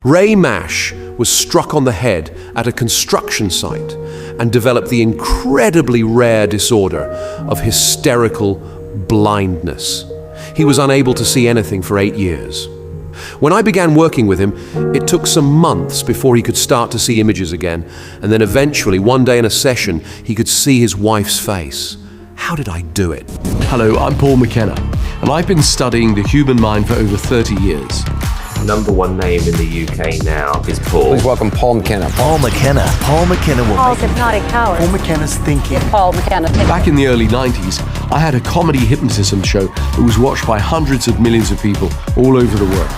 Ray Mash was struck on the head at a construction site and developed the incredibly rare disorder of hysterical blindness. He was unable to see anything for 8 years. When I began working with him, it took some months before he could start to see images again, and then eventually, one day in a session, he could see his wife's face. How did I do it? Hello, I'm Paul McKenna, and I've been studying the human mind for over 30 years. #1 name in the UK now is Paul. Please welcome Paul McKenna. Paul McKenna. Paul McKenna will Paul's make hypnotic powers. Paul McKenna's thinking. Paul McKenna. Back in the early 90s, I had a comedy hypnotism show that was watched by hundreds of millions of people all over the world.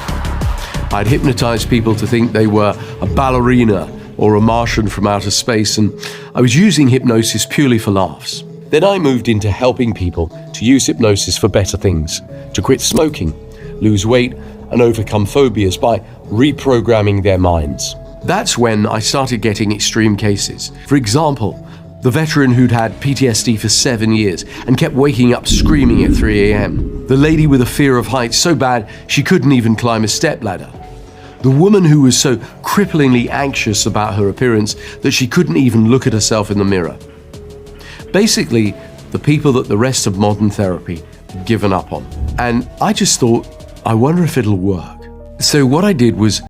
I'd hypnotize people to think they were a ballerina or a Martian from outer space, and I was using hypnosis purely for laughs. Then I moved into helping people to use hypnosis for better things, to quit smoking, lose weight, and overcome phobias by reprogramming their minds. That's when I started getting extreme cases. For example, the veteran who'd had PTSD for 7 years and kept waking up screaming at 3 a.m. The lady with a fear of heights so bad she couldn't even climb a stepladder. The woman who was so cripplingly anxious about her appearance that she couldn't even look at herself in the mirror. Basically, the people that the rest of modern therapy had given up on. And I just thought, I wonder if it'll work. So what I did was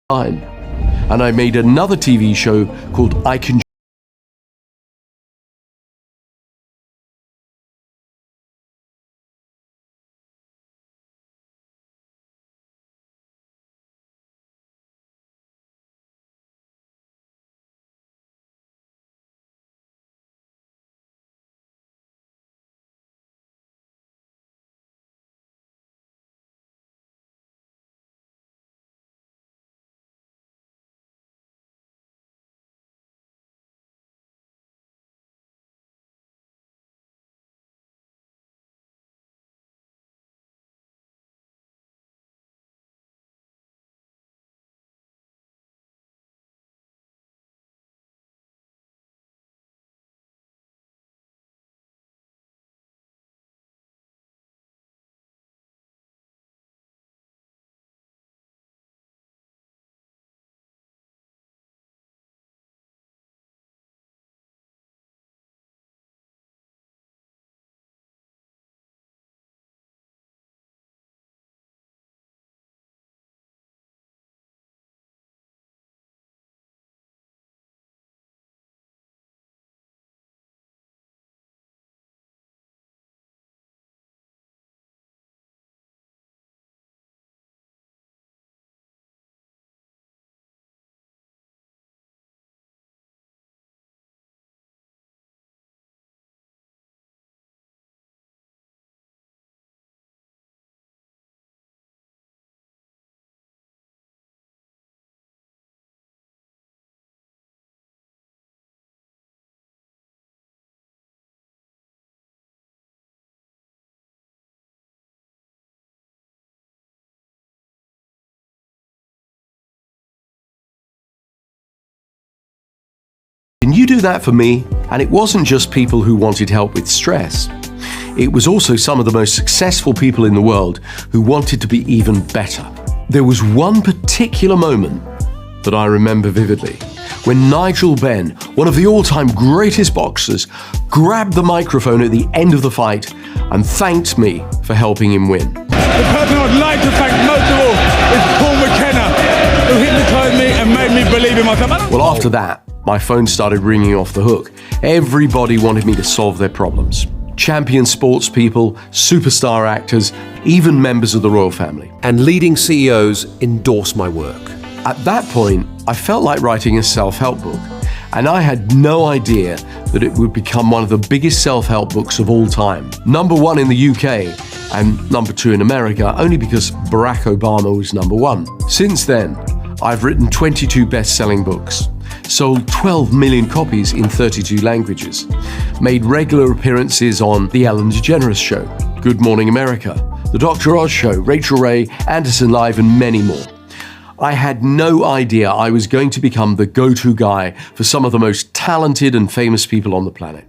fine. And I made another TV show called I Can Can you do that for me? And it wasn't just people who wanted help with stress. It was also some of the most successful people in the world who wanted to be even better. There was one particular moment that I remember vividly, when Nigel Benn, one of the all-time greatest boxers, grabbed the microphone at the end of the fight and thanked me for helping him win. The person I'd like to thank most of all is Paul McKenna, who hypnotised me and made me believe in myself. Well, after that, my phone started ringing off the hook. Everybody wanted me to solve their problems. Champion sports people, superstar actors, even members of the royal family. And leading CEOs endorse my work. At that point, I felt like writing a self-help book, and I had no idea that it would become one of the biggest self-help books of all time. #1 in the UK and #2 in America, only because Barack Obama was #1. Since then, I've written 22 best-selling books, sold 12 million copies in 32 languages, made regular appearances on The Ellen DeGeneres Show, Good Morning America, The Dr. Oz Show, Rachael Ray, Anderson Live, and many more. I had no idea I was going to become the go-to guy for some of the most talented and famous people on the planet.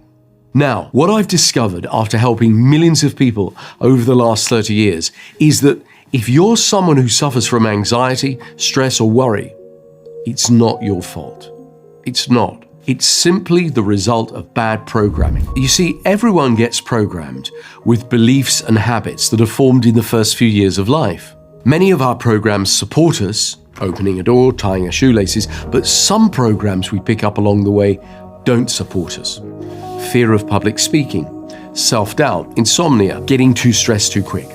Now, what I've discovered after helping millions of people over the last 30 years is that if you're someone who suffers from anxiety, stress, or worry, it's not your fault. It's not. It's simply the result of bad programming. You see, everyone gets programmed with beliefs and habits that are formed in the first few years of life. Many of our programs support us, opening a door, tying our shoelaces, but some programs we pick up along the way don't support us. Fear of public speaking, self-doubt, insomnia, getting too stressed too quick.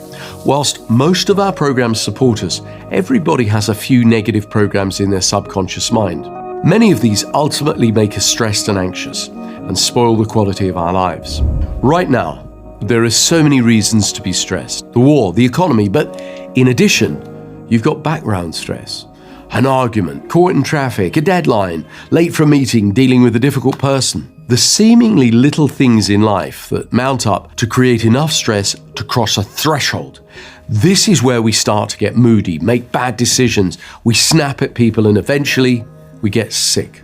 Whilst most of our programs support us, everybody has a few negative programs in their subconscious mind. Many of these ultimately make us stressed and anxious and spoil the quality of our lives. Right now, there are so many reasons to be stressed. The war, the economy, but in addition, you've got background stress. An argument, caught in traffic, a deadline, late for a meeting, dealing with a difficult person. The seemingly little things in life that mount up to create enough stress to cross a threshold. This is where we start to get moody, make bad decisions, we snap at people, and eventually we get sick.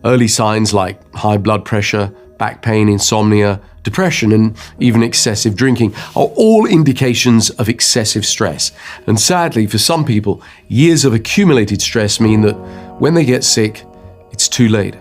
Early signs like high blood pressure, back pain, insomnia, depression, and even excessive drinking are all indications of excessive stress. And sadly, for some people, years of accumulated stress mean that when they get sick, it's too late.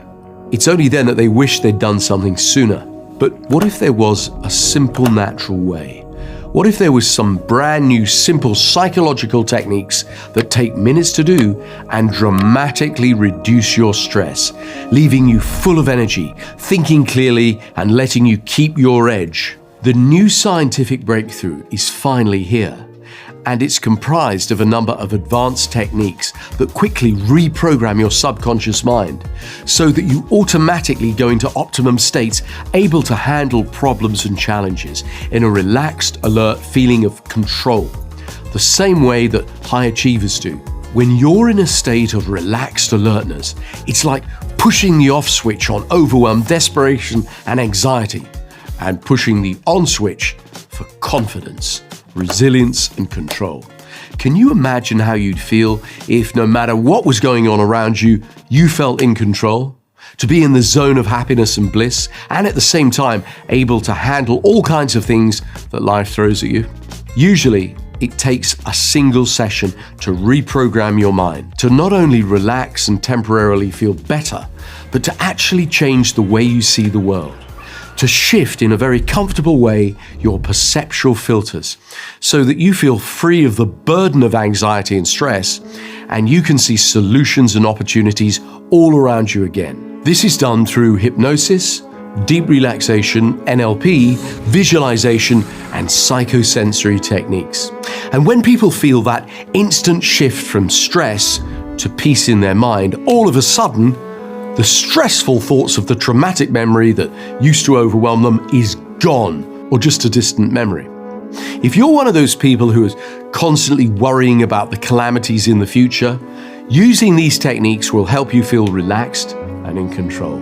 It's only then that they wish they'd done something sooner. But what if there was a simple, natural way? What if there was some brand new, simple psychological techniques that take minutes to do and dramatically reduce your stress, leaving you full of energy, thinking clearly, and letting you keep your edge? The new scientific breakthrough is finally here, and it's comprised of a number of advanced techniques that quickly reprogram your subconscious mind so that you automatically go into optimum states, able to handle problems and challenges in a relaxed, alert feeling of control, the same way that high achievers do. When you're in a state of relaxed alertness, it's like pushing the off switch on overwhelm, desperation, and anxiety, and pushing the on switch for confidence, resilience, and control. Can you imagine how you'd feel if no matter what was going on around you, you felt in control? To be in the zone of happiness and bliss, and at the same time able to handle all kinds of things that life throws at you? Usually, it takes a single session to reprogram your mind, to not only relax and temporarily feel better, but to actually change the way you see the world. To shift in a very comfortable way your perceptual filters so that you feel free of the burden of anxiety and stress, and you can see solutions and opportunities all around you again. This is done through hypnosis, deep relaxation, NLP, visualization, and psychosensory techniques. And when people feel that instant shift from stress to peace in their mind, all of a sudden, the stressful thoughts of the traumatic memory that used to overwhelm them is gone, or just a distant memory. If you're one of those people who is constantly worrying about the calamities in the future, using these techniques will help you feel relaxed and in control,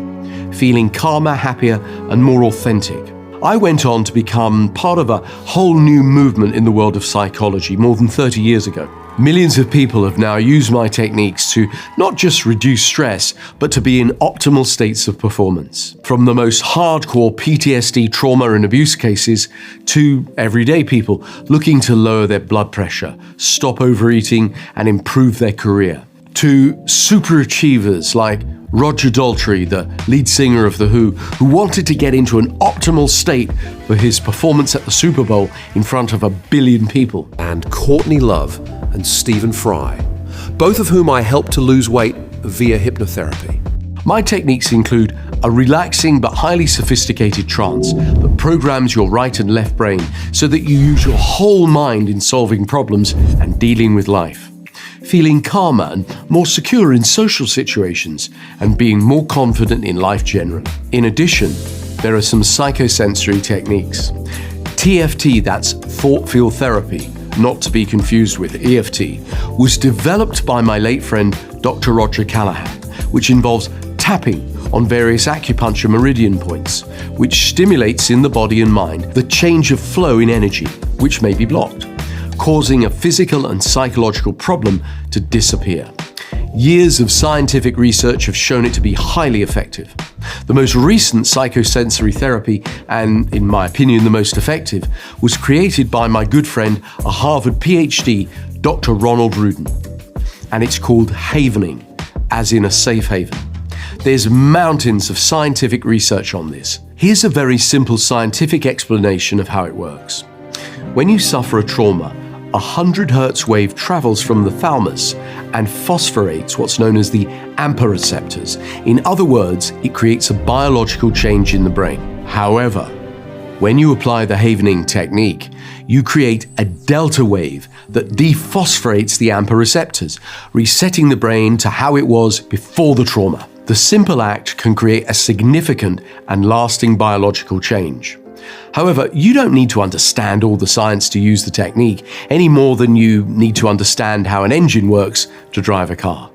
feeling calmer, happier, and more authentic. I went on to become part of a whole new movement in the world of psychology more than 30 years ago. Millions of people have now used my techniques to not just reduce stress, but to be in optimal states of performance. From the most hardcore PTSD trauma and abuse cases to everyday people looking to lower their blood pressure, stop overeating, and improve their career. To super achievers like Roger Daltrey, the lead singer of The Who wanted to get into an optimal state for his performance at the Super Bowl in front of 1 billion people. And Courtney Love and Stephen Fry, both of whom I helped to lose weight via hypnotherapy. My techniques include a relaxing but highly sophisticated trance that programs your right and left brain so that you use your whole mind in solving problems and dealing with life. Feeling calmer and more secure in social situations, and being more confident in life generally. In addition, there are some psychosensory techniques. TFT, that's thought field therapy, not to be confused with EFT, was developed by my late friend Dr. Roger Callahan, which involves tapping on various acupuncture meridian points, which stimulates in the body and mind the change of flow in energy, which may be blocked, causing a physical and psychological problem to disappear. Years of scientific research have shown it to be highly effective. The most recent psychosensory therapy, and in my opinion the most effective, was created by my good friend, a Harvard PhD, Dr. Ronald Rudin. And it's called havening, as in a safe haven. There's mountains of scientific research on this. Here's a very simple scientific explanation of how it works. When you suffer a trauma, a 100 Hz wave travels from the thalamus and phosphorates what's known as the AMPA receptors. In other words, it creates a biological change in the brain. However, when you apply the havening technique, you create a delta wave that dephosphorates the AMPA receptors, resetting the brain to how it was before the trauma. The simple act can create a significant and lasting biological change. However, you don't need to understand all the science to use the technique any more than you need to understand how an engine works to drive a car.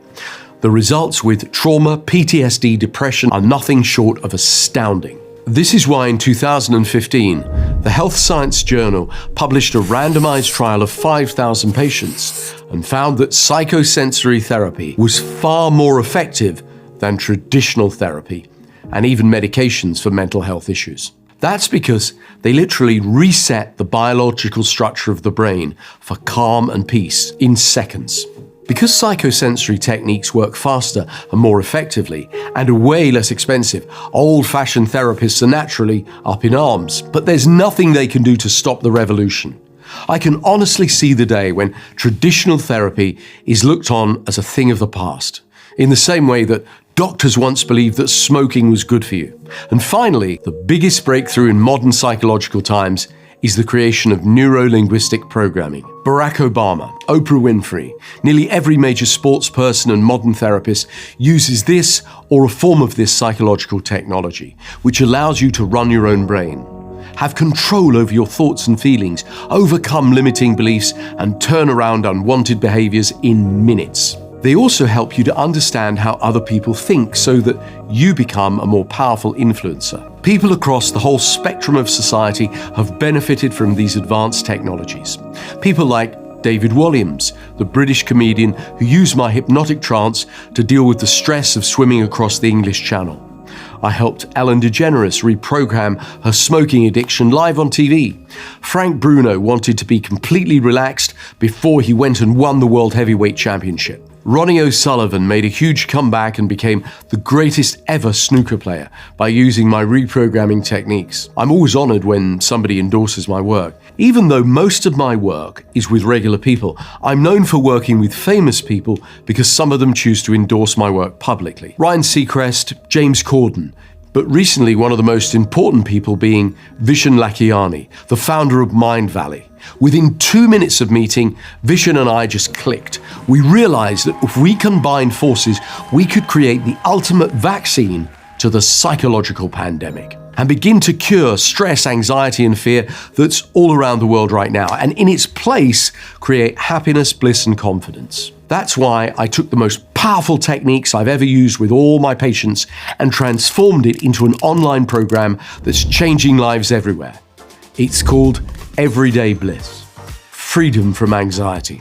The results with trauma, PTSD, depression are nothing short of astounding. This is why in 2015, the Health Science Journal published a randomized trial of 5,000 patients and found that psychosensory therapy was far more effective than traditional therapy and even medications for mental health issues. That's because they literally reset the biological structure of the brain for calm and peace in seconds. Because psychosensory techniques work faster and more effectively and are way less expensive, old-fashioned therapists are naturally up in arms. But there's nothing they can do to stop the revolution. I can honestly see the day when traditional therapy is looked on as a thing of the past, in the same way that doctors once believed that smoking was good for you. And finally, the biggest breakthrough in modern psychological times is the creation of Neuro-Linguistic Programming. Barack Obama, Oprah Winfrey, nearly every major sports person and modern therapist uses this or a form of this psychological technology, which allows you to run your own brain, have control over your thoughts and feelings, overcome limiting beliefs, and turn around unwanted behaviors in minutes. They also help you to understand how other people think so that you become a more powerful influencer. People across the whole spectrum of society have benefited from these advanced technologies. People like David Walliams, the British comedian who used my hypnotic trance to deal with the stress of swimming across the English Channel. I helped Ellen DeGeneres reprogram her smoking addiction live on TV. Frank Bruno wanted to be completely relaxed before he went and won the World Heavyweight Championship. Ronnie O'Sullivan made a huge comeback and became the greatest ever snooker player by using my reprogramming techniques. I'm always honored when somebody endorses my work. Even though most of my work is with regular people, I'm known for working with famous people because some of them choose to endorse my work publicly. Ryan Seacrest, James Corden, but recently one of the most important people being Vishen Lakhiani, the founder of Mind Valley. Within 2 minutes of meeting, Vishen and I just clicked. We realized that if we combined forces, we could create the ultimate vaccine to the psychological pandemic and begin to cure stress, anxiety, and fear that's all around the world right now, and in its place, create happiness, bliss, and confidence. That's why I took the most powerful techniques I've ever used with all my patients and transformed it into an online program that's changing lives everywhere. It's called Everyday Bliss, freedom from anxiety.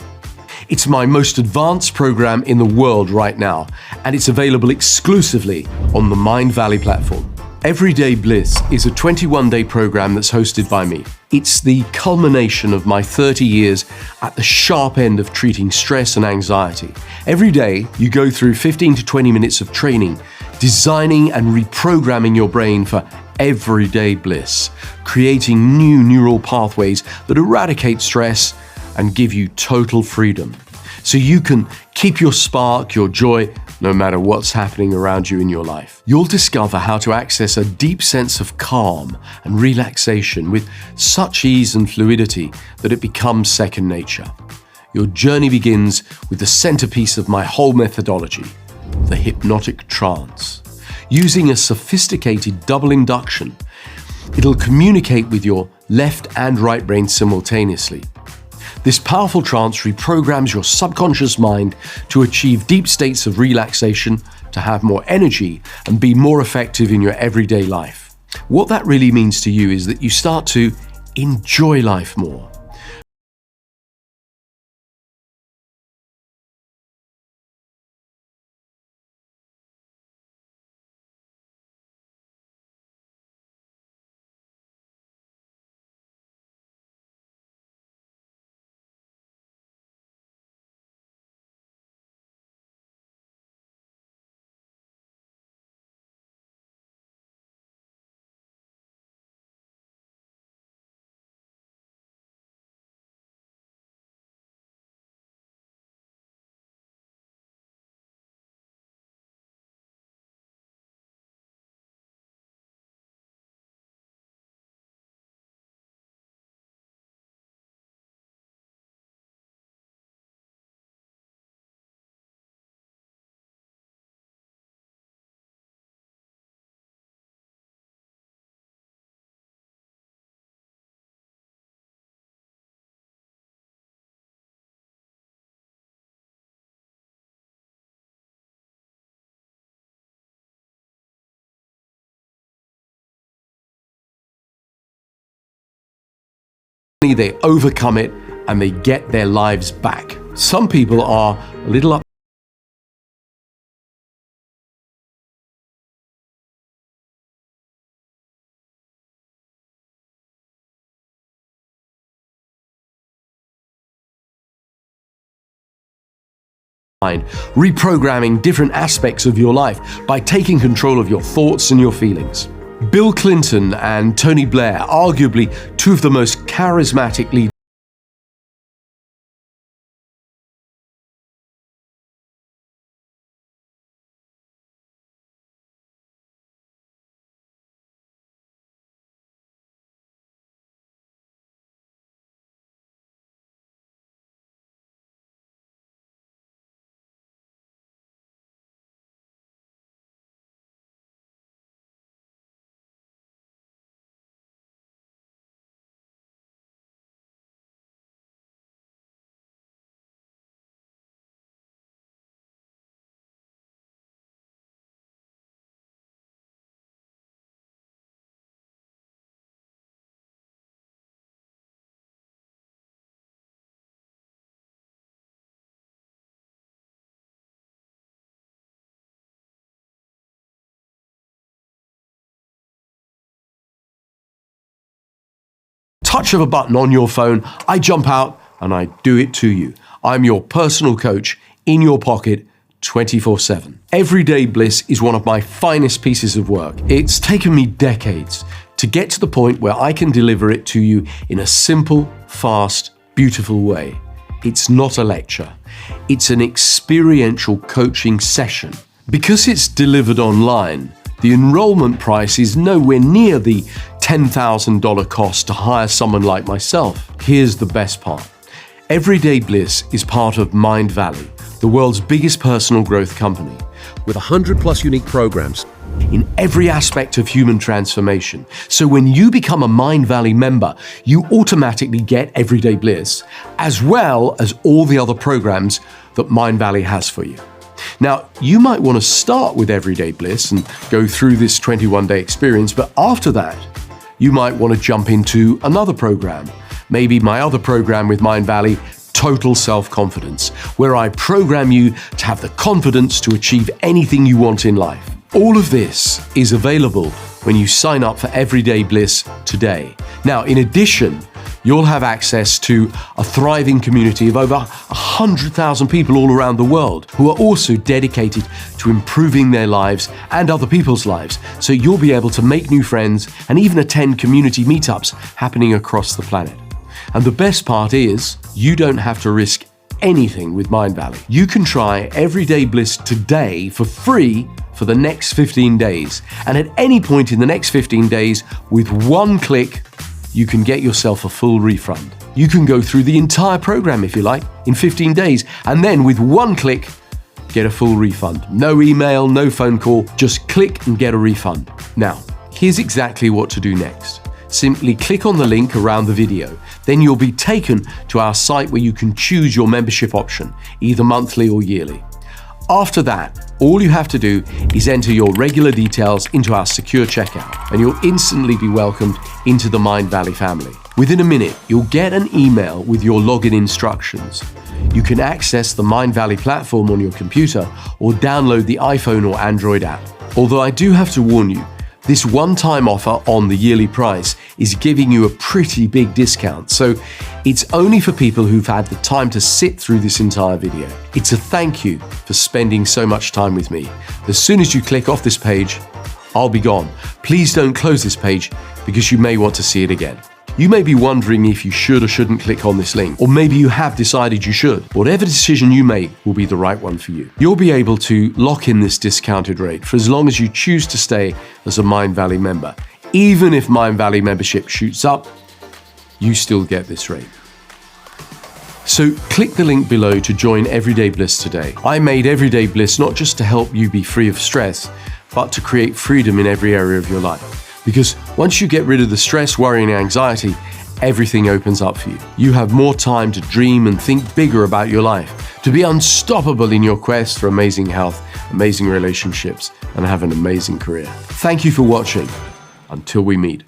It's my most advanced program in the world right now, and it's available exclusively on the Mind Valley platform. Everyday Bliss is a 21-day program that's hosted by me. It's the culmination of my 30 years at the sharp end of treating stress and anxiety. Every day, you go through 15 to 20 minutes of training, designing and reprogramming your brain for everyday bliss, creating new neural pathways that eradicate stress and give you total freedom, so you can keep your spark, your joy, no matter what's happening around you in your life. You'll discover how to access a deep sense of calm and relaxation with such ease and fluidity that it becomes second nature. Your journey begins with the centerpiece of my whole methodology, the hypnotic trance. Using a sophisticated double induction, it'll communicate with your left and right brain simultaneously. This powerful trance reprograms your subconscious mind to achieve deep states of relaxation, to have more energy, and be more effective in your everyday life. What that really means to you is that you start to enjoy life more. They overcome it and they get their lives back. Some people are a little up. Reprogramming different aspects of your life by taking control of your thoughts and your feelings. Bill Clinton and Tony Blair, arguably two of the most charismatic leaders touch of a button on your phone, I jump out and I do it to you. I'm your personal coach in your pocket 24/7. Everyday Bliss is one of my finest pieces of work. It's taken me decades to get to the point where I can deliver it to you in a simple, fast, beautiful way. It's not a lecture. It's an experiential coaching session. Because it's delivered online, the enrollment price is nowhere near the $10,000 cost to hire someone like myself. Here's the best part. Everyday Bliss is part of Mind Valley, the world's biggest personal growth company, with 100 plus unique programs in every aspect of human transformation. So when you become a Mind Valley member, you automatically get Everyday Bliss, as well as all the other programs that Mind Valley has for you. Now, you might want to start with Everyday Bliss and go through this 21-day experience, but after that, you might want to jump into another program. Maybe my other program with Mind Valley, total self-confidence, where I program you to have the confidence to achieve anything you want in life. All of this is available when you sign up for Everyday Bliss today. Now, in addition, you'll have access to a thriving community of over 100,000 people all around the world who are also dedicated to improving their lives and other people's lives. So you'll be able to make new friends and even attend community meetups happening across the planet. And the best part is, you don't have to risk anything with Mindvalley. You can try Everyday Bliss today for free for the next 15 days. And at any point in the next 15 days, with one click, you can get yourself a full refund. You can go through the entire program, if you like, in 15 days, and then with one click, get a full refund. No email, no phone call, just click and get a refund. Now, here's exactly what to do next. Simply click on the link around the video. Then you'll be taken to our site where you can choose your membership option, either monthly or yearly. After that, all you have to do is enter your regular details into our secure checkout, and you'll instantly be welcomed into the Mindvalley family. Within a minute, you'll get an email with your login instructions. You can access the Mindvalley platform on your computer or download the iPhone or Android app. Although I do have to warn you, this one-time offer on the yearly price is giving you a pretty big discount, so it's only for people who've had the time to sit through this entire video. It's a thank you for spending so much time with me. As soon as you click off this page, I'll be gone. Please don't close this page because you may want to see it again. You may be wondering if you should or shouldn't click on this link, or maybe you have decided you should. Whatever decision you make will be the right one for you. You'll be able to lock in this discounted rate for as long as you choose to stay as a Mindvalley member. Even if Mindvalley membership shoots up, you still get this rate. So click the link below to join Everyday Bliss today. I made Everyday Bliss not just to help you be free of stress, but to create freedom in every area of your life. Because once you get rid of the stress, worry, and anxiety, everything opens up for you. You have more time to dream and think bigger about your life, to be unstoppable in your quest for amazing health, amazing relationships, and have an amazing career. Thank you for watching. Until we meet.